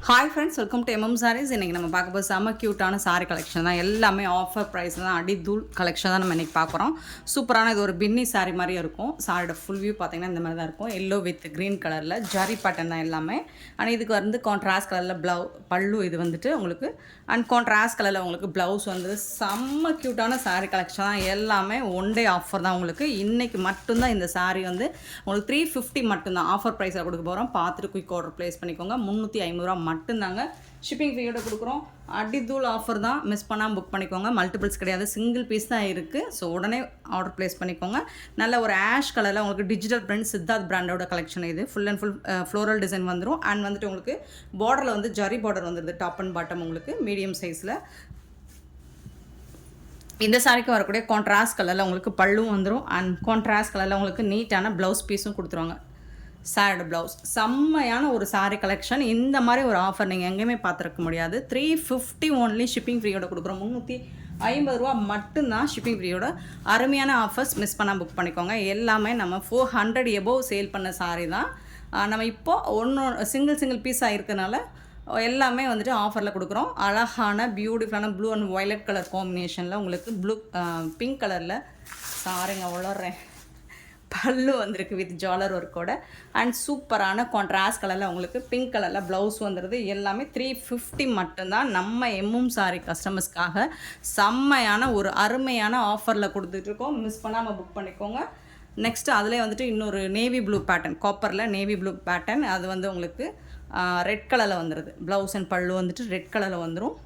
Hi friends, welcome to MM sarees. இன்றைக்கி நம்ம பார்க்க போது செம்ம க்யூட்டான சாரீ கலெக்ஷன் தான். எல்லாமே ஆஃபர் ப்ரைஸ் தான், அடிதூள் கலெக்ஷன் தான் நம்ம இன்றைக்கி பார்க்குறோம். சூப்பரான இது ஒரு பின்னி சாரீ மாதிரியே இருக்கும். சாரியோட ஃபுல் வியூ பார்த்திங்கன்னா இந்த மாதிரி தான் இருக்கும். எல்லோ வித் க்ரீன் கலரில் ஜரி பேட்டர்ன் தான் எல்லாமே. ஆனால் இதுக்கு வந்து கான்ட்ராஸ்ட் கலரில் பல்லு இது வந்துட்டு உங்களுக்கு அண்ட் கான்ட்ராஸ்ட் கலரில் உங்களுக்கு ப்ளவுஸ் வந்து செம்ம க்யூட்டான சாரீ கலெக்ஷன் தான். எல்லாமே ஒன் டே ஆஃபர் தான் உங்களுக்கு. இன்றைக்கி மட்டும்தான் இந்த சாரீ வந்து உங்களுக்கு 350 மட்டும்தான் ஆஃபர் ப்ரைஸில் கொடுக்க போகிறோம். பார்த்துட்டு குயிக் ஆர்டர் ப்ளேஸ் பண்ணிக்கோங்க. 350 மட்டும்தாங்க. ஷிப்பிங் ஃபீயோட கொடுக்குறோம். அடிதூள் ஆஃபர் தான், மிஸ் பண்ணாமல் புக் பண்ணிக்கோங்க. மல்டிபிள்ஸ் கிடையாது, சிங்கிள் பீஸ் தான் இருக்குது. ஸோ உடனே ஆர்டர் ப்ளேஸ் பண்ணிக்கோங்க. நல்ல ஒரு ஆஷ் கலரில் உங்களுக்கு டிஜிட்டல் பிரிண்ட் சித்தார்த் பிராண்டோட கலெக்ஷன் இது. Full and full floral design வந்துடும். அண்ட் வந்துட்டு உங்களுக்கு பார்டரில் வந்து ஜரி பார்டர் வந்துடுது. டாப் அண்ட் பாட்டம் உங்களுக்கு மீடியம் சைஸில். இந்த சாரிக்கு வரக்கூடிய கான்ட்ராஸ்ட் கலரில் உங்களுக்கு பல்லும் வந்துடும். அண்ட் கான்ட்ராஸ்ட் கலரில் உங்களுக்கு நீட்டான ப்ளவுஸ் பீஸும் கொடுத்துருவாங்க. சாரியோட ப்ளவுஸ் செம்மையான ஒரு சாரீ கலெக்ஷன். இந்த மாதிரி ஒரு ஆஃபர் நீங்கள் எங்கேயுமே பார்த்துருக்க முடியாது. 350 ஓன்லி ஷிப்பிங் ஃப்ரீயோட கொடுக்குறோம். 350 மட்டும்தான் ஷிப்பிங் ஃப்ரீயோட. அருமையான ஆஃபர்ஸ், மிஸ் பண்ணால் புக் பண்ணிக்கோங்க. எல்லாமே நம்ம 400 எபோவ் சேல் பண்ண சாரீ தான். நம்ம இப்போது சிங்கிள் பீஸாக இருக்கிறதுனால எல்லாமே வந்துட்டு ஆஃபரில் கொடுக்குறோம். அழகான பியூட்டிஃபுல்லான ப்ளூ அண்ட் வயலட் கலர் காம்பினேஷனில் உங்களுக்கு பிங்க் கலரில் சாரிங்க வளர்றேன் பல்லு வந்திருக்கு வித் ஜாலர் ஒர்க்கோட. அண்ட் சூப்பரான கான்ட்ராஸ்ட் கலரில் உங்களுக்கு பிங்க் கலரில் ப்ளவுஸ் வந்துடுது. எல்லாமே 350 மட்டும்தான். நம்ம எம்எம் சாரி கஸ்டமர்ஸ்க்காக செம்மையான ஒரு அருமையான ஆஃபரில் கொடுத்துட்ருக்கோம். மிஸ் பண்ணாமல் புக் பண்ணிக்கோங்க. நெக்ஸ்ட்டு அதிலே வந்துட்டு இன்னொரு நேவி ப்ளூ பேட்டர்ன், காப்பரில் நேவி ப்ளூ பேட்டர்ன். அது வந்து உங்களுக்கு ரெட் கலரில் வந்துடுது. ப்ளவுஸ் அண்ட் பல்லு வந்துட்டு ரெட் கலரில் வந்துடும்.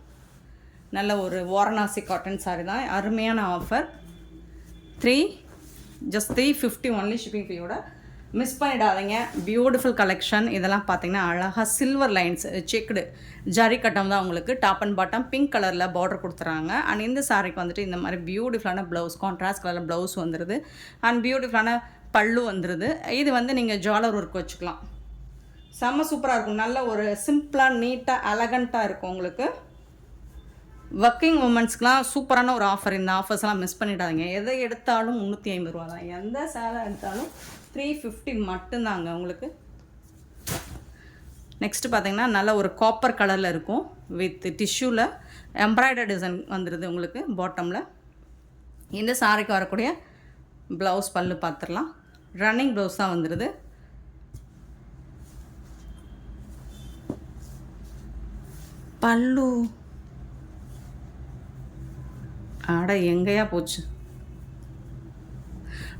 நல்ல ஒரு வாரணாசி காட்டன் சாரி தான். அருமையான ஆஃபர். ஜஸ்ட் 350 ஒன்லி ஷிப்பிங் ஃபீயோட. மிஸ் பண்ணிடாதீங்க. Beautiful collection. இதெல்லாம் பார்த்தீங்கன்னா அழகாக சில்வர் லைன்ஸ் செக்குடு ஜரி கட்டம் தான் உங்களுக்கு. டாப் அண்ட் பாட்டம் பிங்க் கலரில் பார்டர் கொடுத்துறாங்க. அண்ட் இந்த சாரிக்கு வந்துட்டு இந்த மாதிரி பியூட்டிஃபுல்லான ப்ளவுஸ், கான்ட்ராஸ்ட் கலரில் ப்ளவுஸ் வந்துடுது. அண்ட் பியூட்டிஃபுல்லான பல்லு வந்துடுது. இது வந்து நீங்கள் ஜாலர் ஒர்க் வச்சுக்கலாம். செம்ம சூப்பராக இருக்கும். நல்ல ஒரு சிம்பிளாக நீட்டாக எலகண்ட்டாக இருக்கும் உங்களுக்கு. ஒர்க்கிங் உமன்ஸ்க்குலாம் சூப்பரான ஒரு ஆஃபர். இந்த ஆஃபர்ஸ்லாம் மிஸ் பண்ணிடாதீங்க. எதை எடுத்தாலும் 350 தான். எந்த சேலை எடுத்தாலும் 350 மட்டும்தாங்க உங்களுக்கு. நெக்ஸ்ட்டு பார்த்தீங்கன்னா நல்ல ஒரு காப்பர் கலரில் இருக்கும் வித் டிஷ்யூவில் எம்ப்ராய்டரி டிசைன் வந்துடுது உங்களுக்கு பாட்டமில். இந்த சாரிக்கு வரக்கூடிய ப்ளவுஸ் பல்லு பார்த்துடலாம். ரன்னிங் ப்ளவுஸ் தான் வந்துடுது. பல்லு ஆட எங்கேயா போச்சு.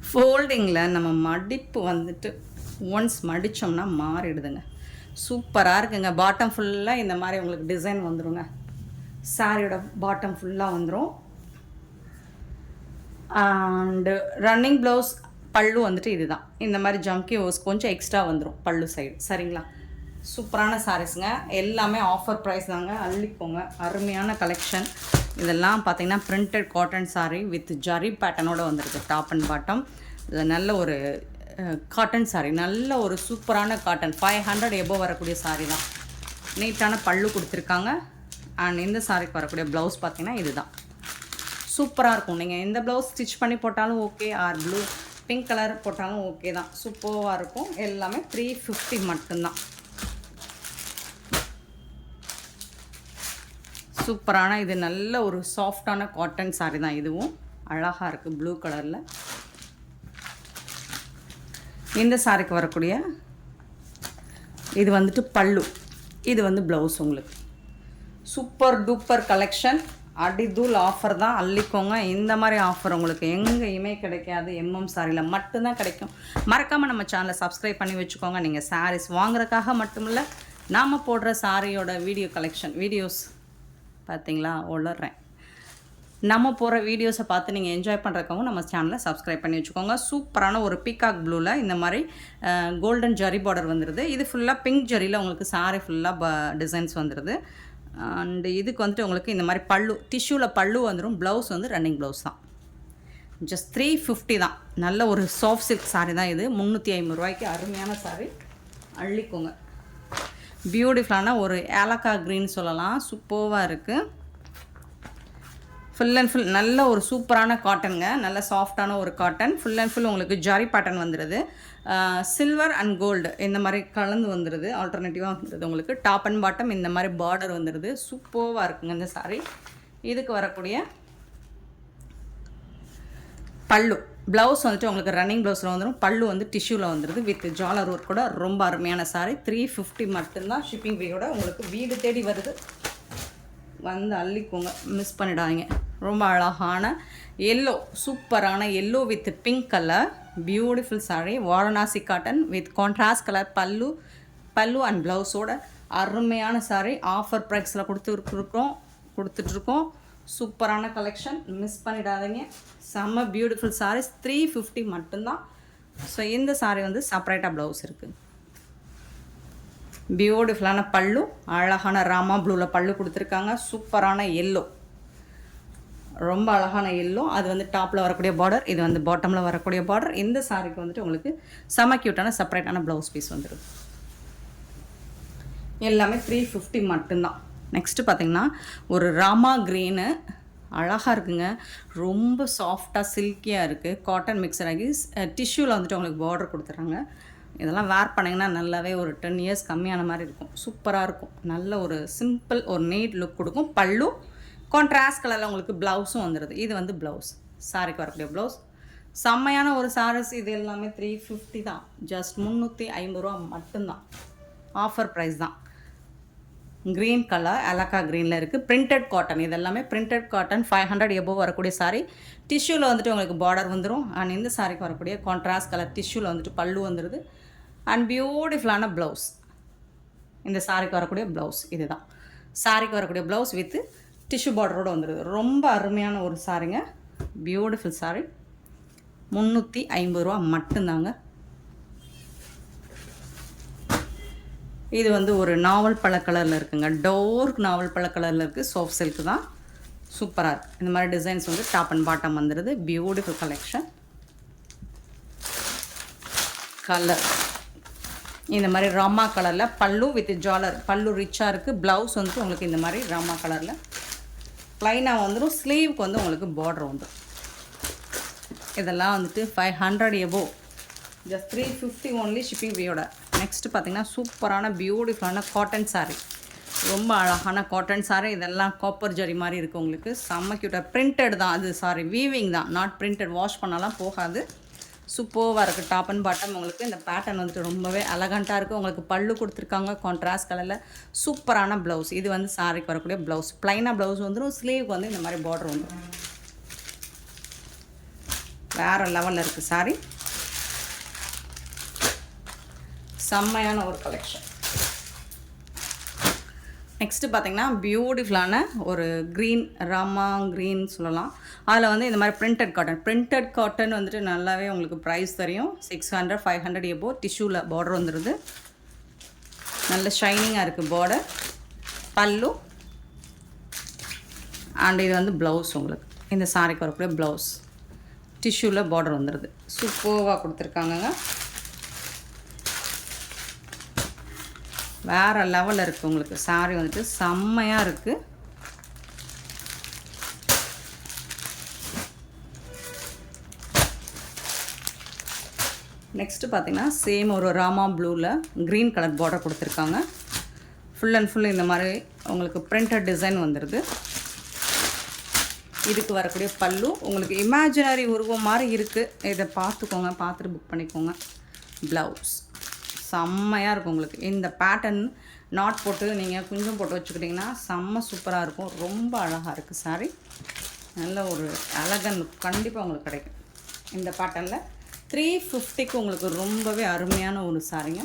ஃபோல்டிங்கில் நம்ம மடிப்பு வந்துட்டு ஒன்ஸ் மடித்தோம்னா மாறிடுதுங்க. சூப்பராக இருக்குங்க. பாட்டம் ஃபுல்லாக இந்த மாதிரி உங்களுக்கு டிசைன் வந்துடுங்க. சாரியோட பாட்டம் ஃபுல்லாக வந்துடும். அண்டு ரன்னிங் ப்ளவுஸ் பல்லு வந்துட்டு இதுதான். இந்த மாதிரி ஜம்கி ஓஸ் கொஞ்சம் எக்ஸ்ட்ரா வந்துடும் பல்லு சைடு. சரிங்களா? சூப்பரான சாரீஸுங்க. எல்லாமே ஆஃபர் ப்ரைஸ் தாங்க. அள்ளிக்கோங்க. அருமையான கலெக்ஷன். இதெல்லாம் பார்த்தீங்கன்னா printed cotton sari with zari பேட்டர்னோடு வந்துருக்கு. Top and bottom. இது நல்ல ஒரு காட்டன் சாரீ. நல்ல ஒரு சூப்பரான காட்டன். 500 எபோவ் வரக்கூடிய சாரீ தான். நீட்டான பல்லு கொடுத்துருக்காங்க. அண்ட் இந்த சாரீக்கு வரக்கூடிய ப்ளவுஸ் பார்த்தீங்கன்னா இதுதான். சூப்பராக இருக்கும். நீங்கள் இந்த ப்ளவுஸ் ஸ்டிச் பண்ணி போட்டாலும் okay, or blue pink colour போட்டாலும் ஓகே தான். சூப்பராக இருக்கும். எல்லாமே 350 மட்டும்தான். சூப்பரான இது நல்ல ஒரு சாஃப்டான காட்டன் சாரீ தான். இதுவும் அழகாக இருக்குது ப்ளூ கலரில். இந்த சாரிக்கு வரக்கூடிய இது வந்துட்டு பல்லு, இது வந்து ப்ளவுஸ் உங்களுக்கு. Super duper collection. அடிதூள் ஆஃபர் தான். அள்ளிக்கோங்க. இந்த மாதிரி ஆஃபர் உங்களுக்கு எங்கேயுமே கிடைக்காது. எம்எம் சாரியில் மட்டும்தான் கிடைக்கும். மறக்காமல் நம்ம சேனலை சப்ஸ்கிரைப் பண்ணி வச்சுக்கோங்க. நீங்கள் சாரீஸ் வாங்குறதுக்காக மட்டும் இல்லை, நாம் போடுற சாரியோட வீடியோஸ் பார்த்தீங்களா வளர்றேன். நம்ம போகிற வீடியோஸை பார்த்து நீங்கள் என்ஜாய் பண்ணுறதுக்காகவும் நம்ம சேனலை சப்ஸ்கிரைப் பண்ணி வச்சுக்கோங்க. சூப்பரான ஒரு பீகாக் ப்ளூவில் இந்த மாதிரி கோல்டன் ஜரி பார்டர் வந்துடுது. இது ஃபுல்லாக பிங்க் ஜரியில் உங்களுக்கு சாரி ஃபுல்லாக டிசைன்ஸ் வந்துடுது. அண்டு இதுக்கு வந்துட்டு உங்களுக்கு இந்த மாதிரி பல்லு டிஷ்யூவில் பல்லு வந்துடும். ப்ளவுஸ் வந்து ரன்னிங் ப்ளவுஸ் தான். ஜஸ்ட் 350 தான். நல்ல ஒரு சாஃப்ட் சில்க் சாரீ தான் இது. 350 அருமையான சாரீ. அள்ளிக்கோங்க. பியூட்டிஃபுல்லான ஒரு ஏலக்காய் க்ரீன் சொல்லலாம். சூப்பராக இருக்குது. ஃபுல் அண்ட் ஃபுல் நல்ல ஒரு சூப்பரான காட்டனுங்க. நல்ல சாஃப்டான ஒரு காட்டன். ஃபுல் அண்ட் ஃபுல் உங்களுக்கு ஜரி பேட்டர்ன் வந்துடுது. சில்வர் அண்ட் கோல்டு இந்த மாதிரி கலந்து வந்துடுது. ஆல்டர்னேட்டிவாக வந்துடுது உங்களுக்கு. டாப் அண்ட் பாட்டம் இந்த மாதிரி பார்டர் வந்துடுது. சூப்பராக இருக்குங்க இந்த சாரீ. இதுக்கு வரக்கூடிய பல்லு ப்ளவுஸ் வந்துட்டு உங்களுக்கு ரன்னிங் ப்ளவுஸில் வந்துடும். பல்லு வந்து டிஷ்யூவில் வந்துடுது வித் ஜாலர் ஒர்க் கூட. ரொம்ப அருமையான சாரீ. 350 மட்டும்தான் ஷிப்பிங் ஃப்ரீயோட உங்களுக்கு வீடு தேடி வருது. வந்து அள்ளிக்கோங்க, மிஸ் பண்ணிடாதீங்க. ரொம்ப அழகான எல்லோ, சூப்பரான yellow with pink colour beautiful sari. Varanasi cotton with contrast colour பல்லு அண்ட் ப்ளவுஸோட அருமையான சாரீ. ஆஃபர் ப்ரைஸில் கொடுத்துட்ருக்கோம். சூப்பரான கலெக்ஷன், மிஸ் பண்ணிடாதீங்க. செம்ம பியூட்டிஃபுல் சாரீஸ். 350 மட்டும்தான். ஸோ இந்த சாரீ வந்து செப்பரேட்டாக ப்ளவுஸ் இருக்குது. பியூட்டிஃபுல்லான பல்லு, அழகான ராமா ப்ளூவில் பல்லு கொடுத்துருக்காங்க. சூப்பரான எல்லோ, ரொம்ப அழகான எல்லோ. அது வந்து டாப்பில் வரக்கூடிய பார்டர், இது வந்து பாட்டமில் வரக்கூடிய பார்டர். இந்த சாரீக்கு வந்துட்டு உங்களுக்கு செம க்யூட்டான செப்பரேட்டான ப்ளவுஸ் பீஸ் வந்துடும். எல்லாமே 350 மட்டும்தான். நெக்ஸ்ட்டு பார்த்திங்கன்னா ஒரு ராமா க்ரீனு, அழகாக இருக்குங்க. ரொம்ப சாஃப்டாக சில்கியாக இருக்குது. காட்டன் மிக்சர் ஆகி டிஷ்யூவில் வந்துட்டு உங்களுக்கு பார்டர் கொடுத்துட்றாங்க. இதெல்லாம் வேர் பண்ணிங்கன்னா நல்லாவே ஒரு 10 இயர்ஸ் கம்மியான மாதிரி இருக்கும். சூப்பராக இருக்கும். நல்ல ஒரு சிம்பிள் ஒரு நீட் லுக் கொடுக்கும். பல்லு கான்ட்ராஸ்ட் கலரில் உங்களுக்கு ப்ளவுஸும் வந்துடுது. இது வந்து ப்ளவுஸ், சாரிக்கு வரக்கூடிய ப்ளவுஸ். செம்மையான ஒரு சாரீஸ். இது எல்லாமே 350 தான். ஜஸ்ட் 350 ரூபா மட்டும்தான். ஆஃபர் ப்ரைஸ் தான். க்ரீன் கலர் அலக்கா க்ரீனில் இருக்குது. பிரிண்டட் காட்டன், இது எல்லாமே பிரிண்டட் காட்டன். 500 எபோவ் வரக்கூடிய சாரீ. டிஷ்யூவில் வந்துட்டு உங்களுக்கு பார்டர் வந்துடும். அண்ட் இந்த சாரிக்கு வரக்கூடிய கான்ட்ராஸ்ட் கலர் டிஷ்யூவில் வந்துட்டு பல்லு வந்துடுது. அண்ட் பியூட்டிஃபுல்லான ப்ளவுஸ். இந்த சாரிக்கு வரக்கூடிய ப்ளவுஸ் இதுதான். சாரிக்கு வரக்கூடிய ப்ளவுஸ் வித் டிஷ்யூ பார்டரோடு வந்துடுது. ரொம்ப அருமையான ஒரு சாரிங்க. Beautiful sorry. 350 ரூபா மட்டும்தாங்க. இது வந்து ஒரு நாவல் பழ கலரில் இருக்குங்க. டோர்க் நாவல் பழ கலரில் இருக்குது. சாஃப்ட் சில்க்கு தான். சூப்பராக இருக்குது. இந்த மாதிரி டிசைன்ஸ் வந்து டாப் அண்ட் பாட்டம் வந்துடுது. Beautiful collection. கலர் இந்த மாதிரி ராமா கலரில் பல்லு வித் ஜாலர். பல்லு ரிச்சாக இருக்குது. ப்ளவுஸ் வந்துட்டு உங்களுக்கு இந்த மாதிரி ராமா கலரில் ப்ளைனாக வந்துடும். ஸ்லீவுக்கு வந்து உங்களுக்கு பார்டர் வந்துடும். இதெல்லாம் வந்துட்டு 500 எபோவ். ஜஸ்ட் 350 ஒன்லி ஷிப்பிங் ஃப்ரீயோட. நெக்ஸ்ட்டு பார்த்திங்கன்னா சூப்பரான பியூட்டிஃபுல்லான காட்டன் சாரீ. ரொம்ப அழகான காட்டன் சாரீ. இதெல்லாம் காப்பர் ஜரி மாதிரி இருக்குது உங்களுக்கு. செம்ம க்யூட்டாக. பிரிண்டட் தான் அது. சாரி, வீவிங் தான், நாட் பிரிண்டட். வாஷ் பண்ணாலாம் போகாது. சூப்பராக இருக்குது. டாப் அண்ட் பாட்டம் உங்களுக்கு இந்த பேட்டர்ன் வந்துட்டு ரொம்பவே அலகண்ட்டாக இருக்குது. உங்களுக்கு பல்லு கொடுத்துருக்காங்க கான்ட்ராஸ்ட் கலரில். சூப்பரான ப்ளவுஸ். இது வந்து சாரிக்கு வரக்கூடிய ப்ளவுஸ். ப்ளைனாக ப்ளவுஸ் வந்துடும். ஸ்லீவுக்கு வந்து இந்த மாதிரி பார்டர் வந்துடும். வேறு லெவலில் இருக்குது சாரி. செம்மையான ஒரு கலெக்ஷன். நெக்ஸ்ட்டு பார்த்திங்கன்னா பியூட்டிஃபுல்லான ஒரு க்ரீன், ராமா க்ரீன் சொல்லலாம். அதில் வந்து இந்த மாதிரி பிரிண்டட் காட்டன் வந்துட்டு நல்லாவே உங்களுக்கு ப்ரைஸ் தெரியும். 600 500 எபோவ். டிஷ்யூவில் பார்டர் வந்துடுது. நல்ல ஷைனிங்காக இருக்குது பார்டர். பல்லு அண்ட் இது வந்து ப்ளவுஸ். உங்களுக்கு இந்த சாரிக்கு வரக்கூடிய ப்ளவுஸ் டிஷ்யூவில் பார்டர் வந்துடுது. சூப்பராக கொடுத்துருக்காங்கங்க. வேறு லெவலில் இருக்குது உங்களுக்கு. சாரி வந்துட்டு செம்மையாக இருக்குது. நெக்ஸ்ட்டு பார்த்திங்கன்னா சேம் ஒரு ராமா ப்ளூவில் க்ரீன் கலர் பார்டர் கொடுத்துருக்காங்க. ஃபுல் அண்ட் ஃபுல் இந்த மாதிரி உங்களுக்கு பிரிண்டட் டிசைன் வந்துடுது. இதுக்கு வரக்கூடிய பல்லு உங்களுக்கு இமேஜினரி உருவம் மாதிரி இருக்குது. இதை பார்த்துக்கோங்க, பார்த்துட்டு புக் பண்ணிக்கோங்க. ப்ளவுஸ் செம்மையாக இருக்கும் உங்களுக்கு. இந்த பேட்டர்ன் நாட் போட்டு நீங்கள் குஞ்சம் போட்டு வச்சுக்கிட்டிங்கன்னா செம்ம சூப்பராக இருக்கும். ரொம்ப அழகாக இருக்குது சாரி. நல்ல ஒரு அழகன் லுக் கண்டிப்பாக உங்களுக்கு கிடைக்கும். இந்த பேட்டர்னில் 350க்கு உங்களுக்கு ரொம்பவே அருமையான ஒரு சாரிங்க.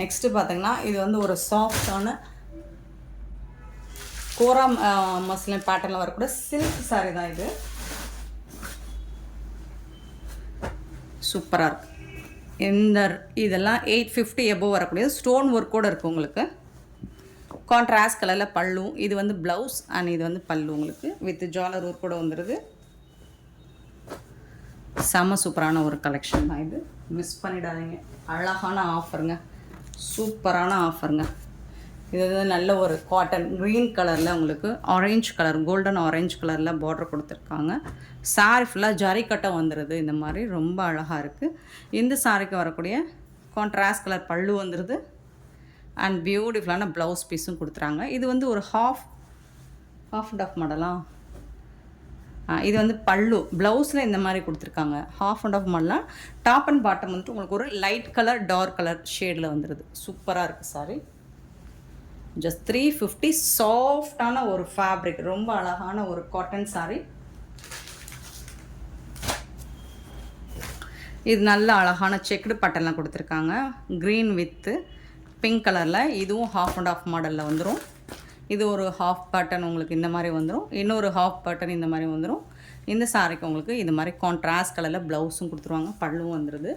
நெக்ஸ்ட்டு பார்த்திங்கன்னா இது வந்து ஒரு சாஃப்டான கோரா மஸ்லின் பேட்டர்னில் வரக்கூடிய சில்க் சாரி தான் இது. சூப்பராக இருக்குது. இதெல்லாம் 850 எபோவ் வரக்கூடிய ஸ்டோன் ஒர்க்கோடு இருக்குது உங்களுக்கு. கான்ட்ராஸ்ட் கலரில் பல்லு. இது வந்து ப்ளவுஸ் அண்ட் இது வந்து பல்லு உங்களுக்கு வித் ஜாலர் ஒர்க்கோடு வந்துடுது. செம்ம சூப்பரான ஒரு கலெக்ஷன் தான் இது. மிஸ் பண்ணிடாதீங்க. அழகான ஆஃபருங்க. சூப்பரான ஆஃபருங்க. இது வந்து நல்ல ஒரு காட்டன் க்ரீன் கலரில் உங்களுக்கு ஆரஞ்சு கலர் கோல்டன் ஆரஞ்சு கலரில் பார்டர் கொடுத்துருக்காங்க. சாரி ஃபுல்லாக ஜரிக்கட்டை வந்துடுது. இந்த மாதிரி ரொம்ப அழகாக இருக்குது. இந்த சாரிக்கு வரக்கூடிய கான்ட்ராஸ்ட் கலர் பல்லு வந்துடுது அண்ட் பியூட்டிஃபுல்லான ப்ளவுஸ் பீஸும் கொடுத்துறாங்க. இது வந்து ஒரு ஹாஃப் அண்ட் ஆஃப் மாடலாக இது வந்து பல்லு ப்ளவுஸில் இந்த மாதிரி கொடுத்துருக்காங்க. ஹாஃப் அண்ட் ஆஃப் மாடலாம். டாப் அண்ட் பாட்டம் வந்துட்டு உங்களுக்கு ஒரு லைட் கலர் டார்க் கலர் ஷேடில் வந்துடுது. சூப்பராக இருக்குது சாரி. ஜஸ்ட் 350. சாஃப்டான ஒரு ஃபேப்ரிக், ரொம்ப அழகான ஒரு காட்டன் சாரி. இது நல்ல அழகான செக்குடு பட்டன்லாம் கொடுத்துருக்காங்க. க்ரீன் வித்து பிங்க் கலரில். இதுவும் ஹாஃப் அண்ட் ஆஃப் மாடலில் வந்துடும். இது ஒரு ஹாஃப் பட்டன் உங்களுக்கு இந்த மாதிரி வந்துடும். இன்னொரு ஹாஃப் பட்டன் இந்த மாதிரி வந்துடும். இந்த சாரிக்கு உங்களுக்கு இது மாதிரி கான்ட்ராஸ்ட் கலரில் ப்ளவுஸும் கொடுத்துருவாங்க. பல்லுவும் வந்துடுது.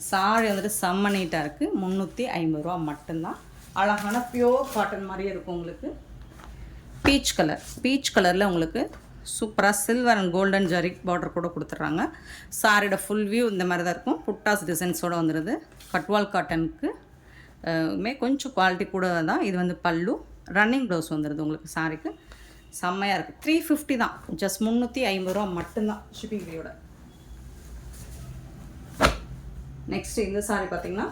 சாரி வந்துட்டு செம்ம நீட்டாக இருக்குது. 350 ரூபா மட்டும்தான். அழகான பியோர் காட்டன் மாதிரியே இருக்கும் உங்களுக்கு. பீச் கலரில் உங்களுக்கு சூப்பராக silver and golden zari border கூட கொடுத்துட்றாங்க. சாரியோட ஃபுல் வியூ இந்த மாதிரி தான் இருக்கும். புட்டாஸ் டிசைன்ஸோடு வந்துடுது. கட்வால் காட்டனுக்கு கொஞ்சம் குவாலிட்டி கூட தான். இது வந்து பல்லு, ரன்னிங் ப்ளவுஸ் வந்துடுது உங்களுக்கு. சாரிக்கு செம்மையாக இருக்குது. 350 தான். ஜஸ்ட் 350 ரூபா மட்டும்தான் ஷிப்பிங் ஃப்ரீயோட. நெக்ஸ்ட்டு இந்த சாரி பார்த்திங்கன்னா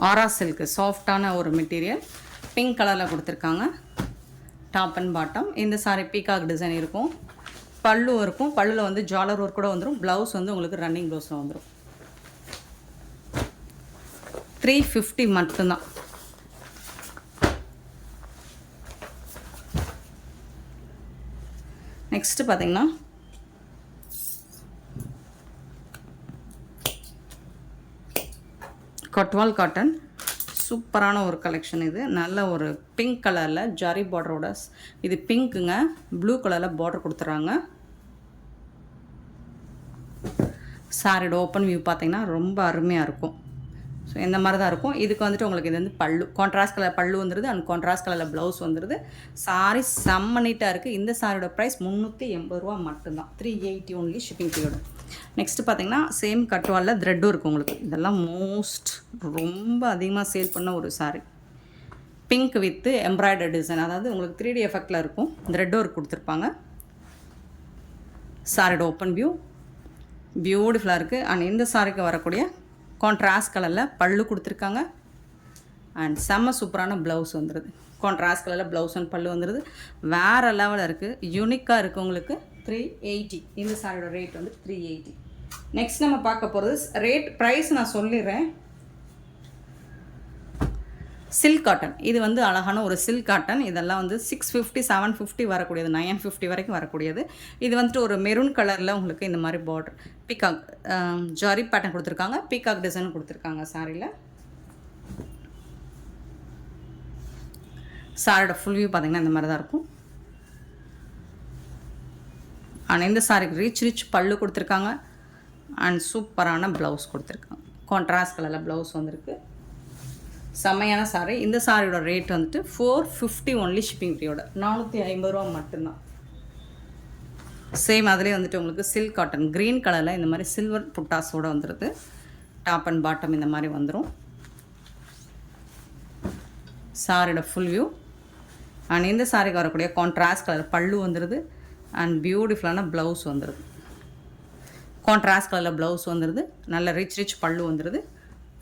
ஆரா சில்க்கு, சாஃப்டான ஒரு மெட்டீரியல். பிங்க் கலரில் கொடுத்துருக்காங்க. Top and bottom. இந்த சாரி பீகாக் டிசைன் இருக்கும். பல்லு இருக்கும். பல்லுவில் வந்து ஜாலர் ஒர்க் கூட வந்துடும். ப்ளவுஸ் வந்து உங்களுக்கு ரன்னிங் ப்ளவுஸில் வந்துடும். 350 மட்டும்தான். நெக்ஸ்ட்டு பார்த்தீங்கன்னா கட்வால் காட்டன். சூப்பரான ஒரு கலெக்ஷன் இது. நல்ல ஒரு பிங்க் கலரில் ஜரி பார்டரோட. இது பிங்க்குங்க. ப்ளூ கலரில் பார்டர் கொடுத்துட்றாங்க. சாரியோட ஓப்பன் வியூ பார்த்திங்கன்னா ரொம்ப அருமையாக இருக்கும். ஸோ இந்த மாதிரி தான் இருக்கும். இதுக்கு வந்துட்டு உங்களுக்கு இது வந்து பல்லு, கான்ட்ராஸ்ட் கலர் பல்லு வந்துடுது அண்ட் கான்ட்ராஸ்ட் கலரில் ப்ளவுஸ் வந்துடுது. சாரி செம்ம நீட்டாக இருக்குது. இந்த சாரியோட ப்ரைஸ் 380 ரூபா மட்டும்தான். 380 ஒன்லி ஷிப்பிங் பீரியட். நெக்ஸ்ட்டு பார்த்தீங்கன்னா சேம் கட்வாலில் த்ரெட்டும் இருக்குது உங்களுக்கு. இதெல்லாம் ரொம்ப அதிகமாக சேல் பண்ண ஒரு sorry. Pink with embroidery design, அதாவது உங்களுக்கு 3D எஃபெக்டில் இருக்கும். த்ரெட்டும் ஒர்க் கொடுத்துருப்பாங்க. சாரியோட ஓப்பன் வியூ பியூட்டிஃபுல்லாக இருக்குது. அண்ட் இந்த சாரிக்கு வரக்கூடிய கான்ட்ராஸ்ட் கலரில் பல்லு கொடுத்துருக்காங்க அண்ட் செம்ம சூப்பரான ப்ளவுஸ் வந்துடுது. கான்ட்ராஸ்ட் கலரில் ப்ளவுஸ் அண்ட் பல்லு வந்துடுது. வேறு லெவலில் இருக்குது. யூனிக்காக இருக்குது உங்களுக்கு. 380. இந்த சாரியோட ரேட் வந்து 380. நெக்ஸ்ட் நம்ம பார்க்க போகிறது ப்ரைஸ் நான் சொல்லிடுறேன். Silk cotton. இது வந்து அழகான ஒரு சில்க் காட்டன். இதெல்லாம் வந்து 650 750 வரக்கூடியது, 950 வரைக்கும் வரக்கூடியது. இது வந்துட்டு ஒரு மெரூன் கலரில் உங்களுக்கு இந்த மாதிரி பார்டர் பீகாக் ஜரி பேட்டர்ன் கொடுத்துருக்காங்க. பீகாக் டிசைன் கொடுத்துருக்காங்க சாரியில். சாரியோட ஃபுல் வியூ பார்த்திங்கன்னா இந்த மாதிரி தான் இருக்கும். ஆனால் இந்த சாரிக்கு ரிச் பல்லு கொடுத்துருக்காங்க அண்ட் சூப்பரான ப்ளவுஸ் கொடுத்துருக்காங்க. கான்ட்ராஸ்ட் கலரில் ப்ளவுஸ் வந்துருக்கு. செம்மையான சாரி. இந்த சாரியோட ரேட் வந்துட்டு 450 ஒன்லி ஷிப்பிங் ஃப்ரீயோட. 450 ரூபா மட்டும்தான். சேம் அதிலே வந்துட்டு உங்களுக்கு சில்க் காட்டன் க்ரீன் கலரில் இந்த மாதிரி சில்வர் புட்டாஸோடு வந்துடுது. டாப் அண்ட் பாட்டம் இந்த மாதிரி வந்துடும். சாரியோட ஃபுல் வியூ அண்ட் இந்த சாரிக்கு வரக்கூடிய கான்ட்ராஸ்ட் கலர் பல்லு வந்துடுது அண்ட் பியூட்டிஃபுல்லான ப்ளவுஸ் வந்துடுது. கான்ட்ராஸ்ட் கலரில் ப்ளவுஸ் வந்துடுது. நல்ல ரிச் பல்லு வந்துடுது.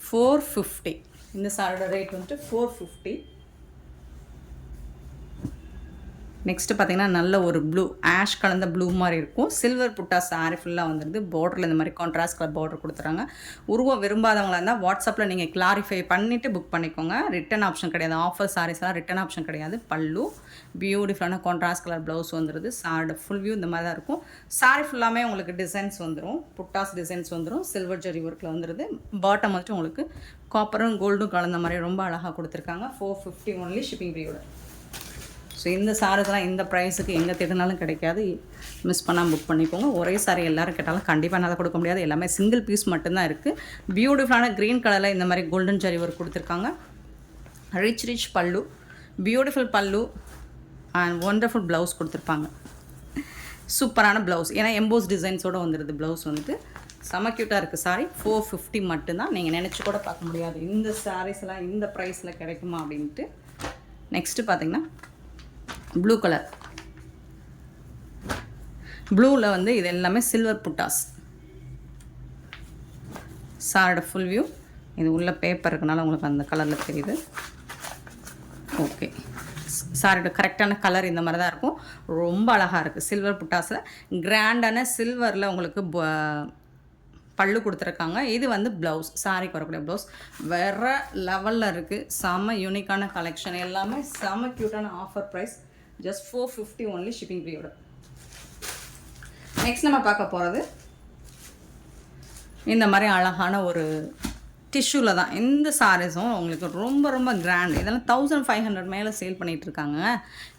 450. இந்த சாரியோட ரேட் வந்துட்டு 450. நெக்ஸ்ட்டு பார்த்தீங்கன்னா நல்ல ஒரு ப்ளூ ஆஷ் கலந்த ப்ளூ மாதிரி இருக்கும். சில்வர் புட்டா சாரி ஃபுல்லாக வந்துடுது. பார்டரில் இந்த மாதிரி கான்ட்ராஸ்ட் கலர் பார்டர் கொடுத்துறாங்க. உருவம் விரும்பாதவங்களாக இருந்தால் வாட்ஸ்அப்பில் நீங்கள் கிளாரிஃபை பண்ணிவிட்டு புக் பண்ணிக்கோங்க. ரிட்டன் ஆப்ஷன் கிடையாது. ஆஃபர் சாரீஸ்லாம் ரிட்டன் ஆப்ஷன் கிடையாது. பல்லு பியூட்டிஃபுல்லான கான்ட்ராஸ்ட் கலர் ப்ளவுஸ் வந்துடுது. சாரியோட ஃபுல் வியூ இந்த மாதிரி தான் இருக்கும். சாரி ஃபுல்லாமே உங்களுக்கு டிசைன்ஸ் வந்துடும். புட்டாஸ் டிசைன்ஸ் வந்துடும். சில்வர் ஜரி ஒர்க்கில் வந்துடுது. பாட்டம் வந்துட்டு உங்களுக்கு காப்பரும் கோல்டும் கலந்த மாதிரி ரொம்ப அழகாக கொடுத்துருக்காங்க. 450 ஒன்லி ஷிப்பிங் ஃப்ரீயோட. ஸோ இந்த சாரீஸ்லாம் இந்த ப்ரைஸுக்கு எங்கே தேடினாலும் கிடைக்காது. மிஸ் பண்ணாமல் புக் பண்ணிக்கோங்க. ஒரே சாரி எல்லோரும் கேட்டாலும் கண்டிப்பாக நல்லா கொடுக்க முடியாது. எல்லாமே சிங்கிள் பீஸ் மட்டும்தான் இருக்குது. பியூட்டிஃபுல்லான க்ரீன் கலரில் இந்த மாதிரி கோல்டன் ஜரி ஒர்க் கொடுத்துருக்காங்க. ரிச் பல்லு, பியூட்டிஃபுல் பல்லு அண்ட் ஒண்டர்ஃபுல் ப்ளவுஸ் கொடுத்துருப்பாங்க. சூப்பரான ப்ளவுஸ். ஏன்னா எம்போஸ் டிசைன்ஸோடு வந்துடுது ப்ளவுஸ் வந்துட்டு. செம க்யூட்டாக இருக்குது சாரி. 450 மட்டும்தான். நீங்கள் நினச்சி கூட பார்க்க முடியாது இந்த சாரீஸ்லாம் இந்த ப்ரைஸில் கிடைக்குமா அப்படின்ட்டு. நெக்ஸ்ட்டு பார்த்தீங்கன்னா ப்ளூ கலர். ப்ளூவில் வந்து இது எல்லாமே சில்வர் புட்டாஸ். சாரோட ஃபுல் வியூ. இது உள்ள பேப்பர் இருக்கனால உங்களுக்கு அந்த கலரில் தெரியுது. ஓகே, சாரியோட கரெக்டான கலர் இந்த மாதிரி தான் இருக்கும். ரொம்ப அழகாக இருக்குது. சில்வர் புட்டாஸில் கிராண்டான சில்வரில் உங்களுக்கு பல்லு கொடுத்துருக்காங்க. இது வந்து ப்ளவுஸ், சாரிக்கு வரக்கூடிய ப்ளவுஸ் வேறு லெவலில் இருக்குது. செம்ம யூனிக்கான கலெக்ஷன், எல்லாமே செம்ம க்யூட்டான offer price. Just 450 only shipping ஃப்ரீயோட. நெக்ஸ்ட் நம்ம பார்க்க போகிறது இந்த மாதிரி அழகான ஒரு டிஷ்யூவில் தான். இந்த சாரீஸும் உங்களுக்கு ரொம்ப ரொம்ப கிராண்ட். இதெல்லாம் 1500 மேலே சேல் பண்ணிகிட்ருக்காங்க.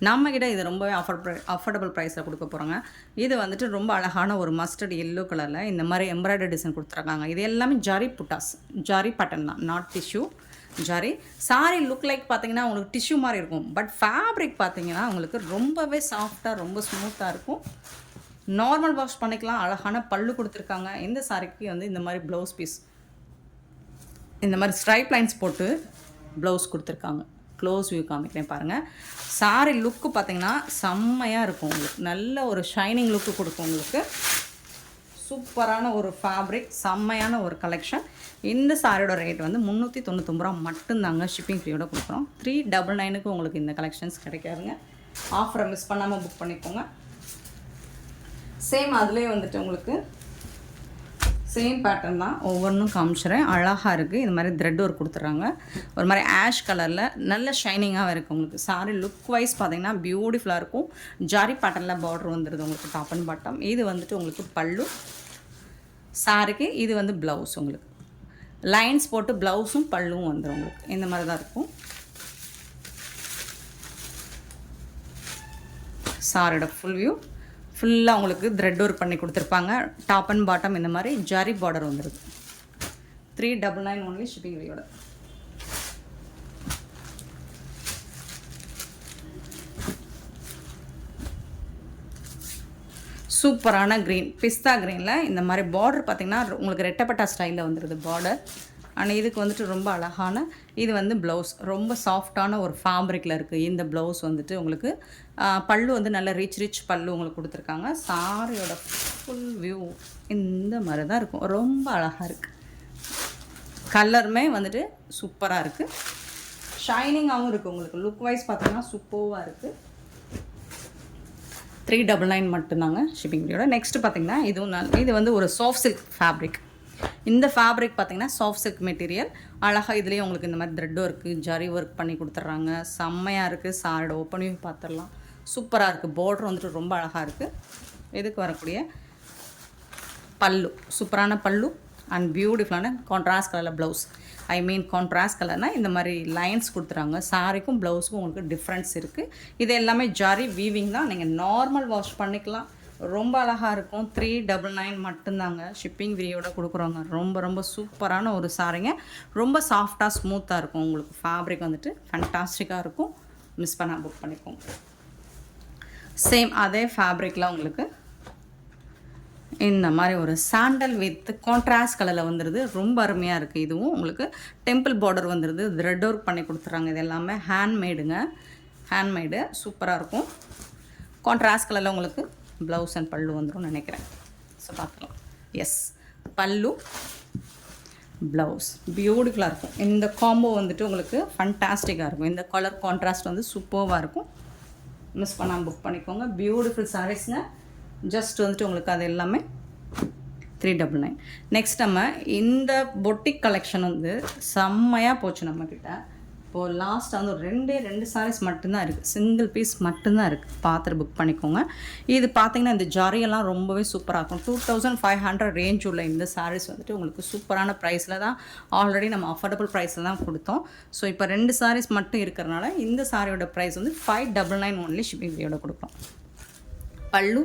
நம்மக்கிட்ட இது ரொம்பவே அஃபோர்டபுள் ப்ரைஸில் கொடுக்க போகிறாங்க. இது வந்துட்டு ரொம்ப அழகான ஒரு மஸ்டர்ட் எல்லோ கலரில் இந்த மாதிரி எம்ப்ராய்டரி டிசைன் கொடுத்துருக்காங்க. இது எல்லாமே ஜரி புட்டாஸ், ஜரி பட்டன் தான், not tissue, zari. Sorry look like பார்த்தீங்கன்னா உங்களுக்கு டிஷ்யூ மாதிரி இருக்கும். பட் ஃபேப்ரிக் பார்த்தீங்கன்னா உங்களுக்கு ரொம்பவே சாஃப்டாக ரொம்ப ஸ்மூத்தாக இருக்கும். நார்மல் வாஷ் பண்ணிக்கலாம். அழகான பல்லு கொடுத்துருக்காங்க. இந்த சாரிக்கு வந்து இந்த மாதிரி ப்ளவுஸ் பீஸ் இந்த மாதிரி ஸ்ட்ரைப் லைன்ஸ் போட்டு ப்ளவுஸ் கொடுத்துருக்காங்க. க்ளோஸ் வியூ காமிக்கிறேன் பாருங்கள். சாரி லுக்கு பார்த்திங்கன்னா செம்மையாக இருக்கும். உங்களுக்கு நல்ல ஒரு ஷைனிங் லுக்கு கொடுக்கும். உங்களுக்கு சூப்பரான ஒரு ஃபேப்ரிக், செம்மையான ஒரு கலெக்ஷன். இந்த சாரியோட ரேட் வந்து 399 ரூபா மட்டும்தாங்க. ஷிப்பிங் ஃப்ரீயோட கொடுக்குறோம். 399க்கு உங்களுக்கு இந்த கலெக்ஷன்ஸ் கிடைக்காதுங்க. ஆஃபரை மிஸ் பண்ணாமல் புக் பண்ணிக்கோங்க. சேம் அதுலேயே வந்துட்டு உங்களுக்கு சேம் பேட்டர்ன் தான். ஒவ்வொன்றும் காமிச்சிடுறேன். அழகாக இருக்குது. இது மாதிரி த்ரெட் ஒர்க் கொடுத்துட்றாங்க. ஒரு மாதிரி ஆஷ் கலரில் நல்ல ஷைனிங்காக இருக்குது. உங்களுக்கு சாரி லுக் வைஸ் பார்த்தீங்கன்னா பியூட்டிஃபுல்லாக இருக்கும். ஜாரி பேட்டர்னில் பார்டர் வந்துடுது உங்களுக்கு டாப் அண்ட் பாட்டம். இது வந்துட்டு உங்களுக்கு பல்லு சாரிக்கு. இது வந்து ப்ளவுஸ். உங்களுக்கு லைன்ஸ் போட்டு ப்ளவுஸும் பல்லும் வந்துடும். உங்களுக்கு இந்த மாதிரி தான் இருக்கும். சாரியோட ஃபுல் வியூ. ஃபுல்லாக உங்களுக்கு த்ரெட் ஒர்க் பண்ணி கொடுத்துருப்பாங்க. டாப் அண்ட் பாட்டம் இந்த மாதிரி ஜரி பார்டர் வந்துடுது. 399 ஒன்லி ஷிப்பிங் ஃப்ரீயோட. சூப்பரான க்ரீன், பிஸ்தா க்ரீனில் இந்த மாதிரி பார்டர் பார்த்திங்கன்னா உங்களுக்கு ரெட்டப்பட்டா ஸ்டைலில் வந்துடுது பார்டர். ஆனால் இதுக்கு வந்துட்டு ரொம்ப அழகான இது வந்து ப்ளவுஸ். ரொம்ப சாஃப்டான ஒரு ஃபேப்ரிக்கில் இருக்குது இந்த ப்ளவுஸ் வந்துட்டு. உங்களுக்கு பல்லு வந்து நல்ல ரிச் பல்லு உங்களுக்கு கொடுத்துருக்காங்க. சாரியோட ஃபுல் வியூ இந்த மாதிரி தான் இருக்கும். ரொம்ப அழகாக இருக்குது. கலருமே வந்துட்டு சூப்பராக இருக்குது. ஷைனிங்காகவும் இருக்குது. உங்களுக்கு லுக் வைஸ் பார்த்தீங்கன்னா சூப்பராக இருக்குது. 399 மட்டும்தாங்க ஷிப்பிங் ஃப்ரீயோட. நெக்ஸ்ட்டு பார்த்திங்கன்னா இது வந்து ஒரு சாஃப்ட் சில்க் ஃபேப்ரிக். இந்த ஃபேப்ரிக் பார்த்திங்கன்னா சாஃப்ட் சில்க் மெட்டீரியல். அழகாக இதுலேயும் உங்களுக்கு இந்த மாதிரி த்ரெட் ஒர்க்கு ஜரி ஒர்க் பண்ணி கொடுத்துட்றாங்க. செம்மையாக இருக்குது. சாரோட ஓப்பன் வியூ பார்த்துடலாம். சூப்பராக இருக்குது. பார்டர் வந்துட்டு ரொம்ப அழகாக இருக்குது. இதுக்கு வரக்கூடிய பல்லு சூப்பரான பல்லு அண்ட் பியூட்டிஃபுல்லான கான்ட்ராஸ்ட் கலரில் ப்ளவுஸ். கான்ட்ராஸ்ட் கலர்னால் இந்த மாதிரி லைன்ஸ் கொடுத்துறாங்க. சாரிக்கும் ப்ளவுஸுக்கும் உங்களுக்கு டிஃப்ரென்ஸ் இருக்குது. இது எல்லாமே ஜரி வீவிங் தான். நீங்கள் நார்மல் வாஷ் பண்ணிக்கலாம். ரொம்ப அழகாக இருக்கும். 399 மட்டும்தாங்க ஷிப்பிங் ஃப்ரீயோட கொடுக்குறோங்க. ரொம்ப ரொம்ப சூப்பரான ஒரு சாரிங்க. ரொம்ப சாஃப்டாக ஸ்மூத்தாக இருக்கும். உங்களுக்கு ஃபேப்ரிக் வந்துட்டு ஃபேண்டாஸ்டிக்காக இருக்கும். மிஸ் பண்ணால் புக் பண்ணிக்கோங்க. சேம் அதே ஃபேப்ரிக்கில் உங்களுக்கு இந்த மாதிரி ஒரு சாண்டல் வித் கான்ட்ராஸ்ட் கலரில் வந்துடுது. ரொம்ப அருமையாக இருக்குது. இதுவும் உங்களுக்கு டெம்பிள் பார்டர் வந்துடுது. த்ரெட் ஒர்க் பண்ணி கொடுத்துட்றாங்க. இது எல்லாமே ஹேண்ட்மேடு சூப்பராக இருக்கும். கான்ட்ராஸ்ட் கலரில் உங்களுக்கு ப்ளவுஸ் அண்ட் பல்லு வந்துடும் நினைக்கிறேன். ஸோ பார்க்கலாம். எஸ், பல்லு ப்ளவுஸ் பியூட்டிஃபுல்லாக இருக்கும். இந்த காம்போ வந்துட்டு உங்களுக்கு ஃபண்டாஸ்டிக்காக இருக்கும். இந்த கலர் கான்ட்ராஸ்ட் வந்து சூப்பராக இருக்கும். மிஸ் பண்ணாமல் புக் பண்ணிக்கோங்க. பியூட்டிஃபுல் சாரீஸ்ங்க. ஜஸ்ட் வந்துட்டு உங்களுக்கு அது எல்லாமே 399. நெக்ஸ்ட் நம்ம இந்த பொட்டிக் கலெக்ஷன் வந்து செம்மையாக போச்சு நம்மக்கிட்ட. இப்போது லாஸ்ட் வந்து ஒரு 2 சாரீஸ் மட்டும்தான் இருக்குது. சிங்கிள் பீஸ் மட்டும்தான் இருக்குது. பார்த்துட்டு புக் பண்ணிக்கோங்க. இது பார்த்திங்கன்னா இந்த ஜரியெல்லாம் ரொம்பவே சூப்பராக இருக்கும். 2500 ரேஞ்ச் உள்ள இந்த சாரீஸ் வந்துட்டு உங்களுக்கு சூப்பரான ப்ரைஸில் தான் ஆல்ரெடி நம்ம அஃபோர்டபுள் ப்ரைஸில் தான் கொடுத்தோம். ஸோ இப்போ 2 சாரீஸ் மட்டும் இருக்கிறனால இந்த சாரியோட ப்ரைஸ் வந்து 599 ஒன்லி ஷிப்பிங் ஃப்ரீயோட கொடுக்குறோம். பல்லு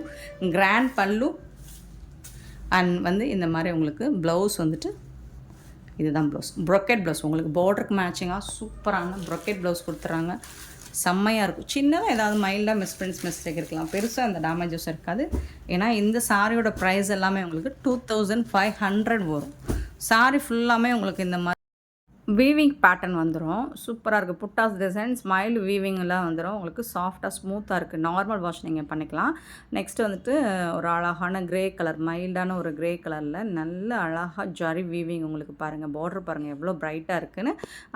கிராண்ட் பல்லு அண்ட் வந்து இந்த மாதிரி உங்களுக்கு ப்ளவுஸ் வந்துட்டு இதுதான் ப்ளவுஸ். ப்ரொக்கெட் ப்ளவுஸ் உங்களுக்கு பார்டருக்கு மேட்சிங்காக சூப்பரான ப்ரொக்கெட் ப்ளவுஸ் கொடுத்துட்றாங்க. செம்மையாக இருக்கும். சின்னதாக ஏதாவது மைல்டாக மிஸ்டேக் இருக்கலாம், பெருசாக அந்த டேமேஜஸ் இருக்காது. ஏன்னா இந்த சாரியோட ப்ரைஸ் எல்லாமே உங்களுக்கு 2500 வரும். சாரி ஃபுல்லாமே உங்களுக்கு இந்த மாதிரி வீவிங் பேட்டர்ன் வந்துடும். சூப்பராக இருக்குது. புட்டாஸ் டிசைன் ஸ்மைல் வீவிங்லாம் வந்துடும். உங்களுக்கு சாஃப்டாக ஸ்மூத்தாக இருக்குது. நார்மல் வாஷ் நீங்கள் பண்ணிக்கலாம். நெக்ஸ்ட்டு வந்துட்டு ஒரு அழகான க்ரே கலர், மைல்டான ஒரு க்ரே கலரில் நல்ல அழகாக ஜரி வீவிங் உங்களுக்கு பாருங்கள். பார்டர் பாருங்கள் எவ்வளோ ப்ரைட்டாக இருக்குன்னு.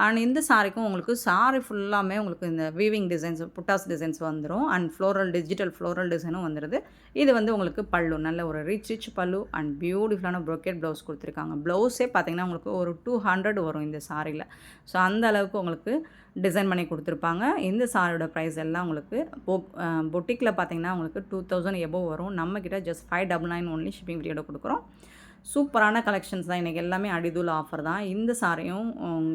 அண்ட் இந்த சாரிக்கும் உங்களுக்கு சாரி ஃபுல்லாமே உங்களுக்கு இந்த வீவிங் டிசைன்ஸ், புட்டாஸ் டிசைன்ஸ் வந்துடும். அண்ட் டிஜிட்டல் ஃப்ளோரல் டிசைனும் வந்துடுது. இது வந்து உங்களுக்கு பல்லு, நல்ல ஒரு ரிச் பல்லு அண்ட் பியூட்டிஃபுல்லான ப்ரோக்கெட் ப்ளவுஸ் கொடுத்துருக்காங்க. ப்ளவுஸே பார்த்தீங்கன்னா உங்களுக்கு ஒரு 200 வரும் இந்த சாரியில். ஸோ அந்த அளவுக்கு உங்களுக்கு டிசைன் பண்ணி கொடுத்துருப்பாங்க. இந்த சாரியோட ப்ரைஸ் எல்லாம் உங்களுக்கு பொட்டிக்கில் பார்த்தீங்கன்னா உங்களுக்கு 2000 எபோவ் வரும். நம்மக்கிட்ட ஜஸ்ட் 599 ஒன்லி ஷிப்பிங் ஃப்ரீயோட கொடுக்குறோம். சூப்பரான கலெக்ஷன்ஸ் தான். இன்றைக்கி எல்லாமே அடிதூள் ஆஃபர் தான். இந்த சாரியும்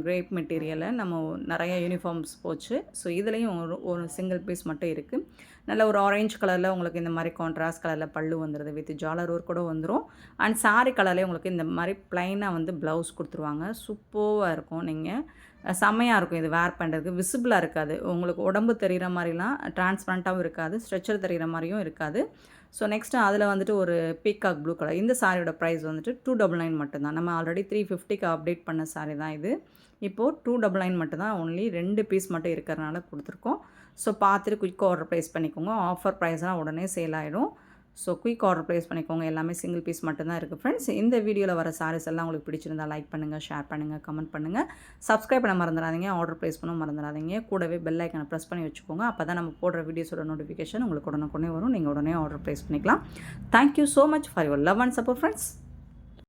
கிரேப் மெட்டீரியலில் நம்ம நிறைய யூனிஃபார்ம்ஸ் போச்சு. ஸோ இதுலேயும் ஒரு சிங்கிள் பீஸ் மட்டும் இருக்குது. நல்ல ஒரு ஆரஞ்சு கலரில் உங்களுக்கு இந்த மாதிரி கான்ட்ராஸ்ட் கலரில் பல்லு வந்துடுது, வித் ஜாலர் ஒர்க் கூட வந்துடும். அண்ட் சாரி கலர்லேயே உங்களுக்கு இந்த மாதிரி ப்ளைனாக வந்து ப்ளவுஸ் கொடுத்துருவாங்க. சூப்பராக இருக்கும். நீங்கள் செம்மையாக இருக்கும். இது வேர் பண்ணுறதுக்கு விசிபிளாக இருக்காது. உங்களுக்கு உடம்பு தெரிகிற மாதிரிலாம் டிரான்ஸ்பரண்ட்டாகவும் இருக்காது, ஸ்ட்ரெச்சர் தெரிகிற மாதிரியும் இருக்காது. ஸோ நெக்ஸ்ட்டு அதில் வந்துட்டு ஒரு பீகாக் ப்ளூ கலர். இந்த சாரியோட ப்ரைஸ் வந்துட்டு 299 மட்டும்தான். நம்ம ஆல்ரெடி 350க்கு அப்டேட் பண்ண சாரி தான் இது. இப்போது 299 மட்டும்தான். ஒன்லி 2 பீஸ் மட்டும் இருக்கிறனால கொடுத்துருக்கோம். ஸோ பார்த்துட்டு குயிக் ஆர்டர் ப்ளேஸ் பண்ணிக்கோங்க. ஆஃபர் ப்ரைஸ்லாம் உடனே சேல் ஆகிடும். ஸோ குயிக் ஆர்டர் ப்ளேஸ் பண்ணிக்கோங்க. எல்லாமே சிங்கிள் பீஸ் மட்டும்தான் இருக்குது ஃப்ரெண்ட்ஸ். இந்த வீடியோவில் வர சாரீஸ் எல்லாம் உங்களுக்கு பிடிச்சிருந்தா லைக் பண்ணுங்கள், ஷேர் பண்ணுங்கள், கமெண்ட் பண்ணுங்கள். சப்ஸ்கிரைப் பண்ண மறந்துடாதீங்க. ஆர்டர் ப்ளேஸ் பண்ண மறந்துடாதீங்க. கூடவே பெல் ஐக்கனை ப்ரெஸ் பண்ணி வச்சுக்கோங்க. அப்போ தான் நம்ம போடுற வீடியோஸோட நோட்டிஃபிகேஷன் உங்களுக்கு உடனே வரும். நீங்கள் உடனே ஆர்டர் ப்ளேஸ் பண்ணிக்கலாம். Thank you so much for your love and support friends.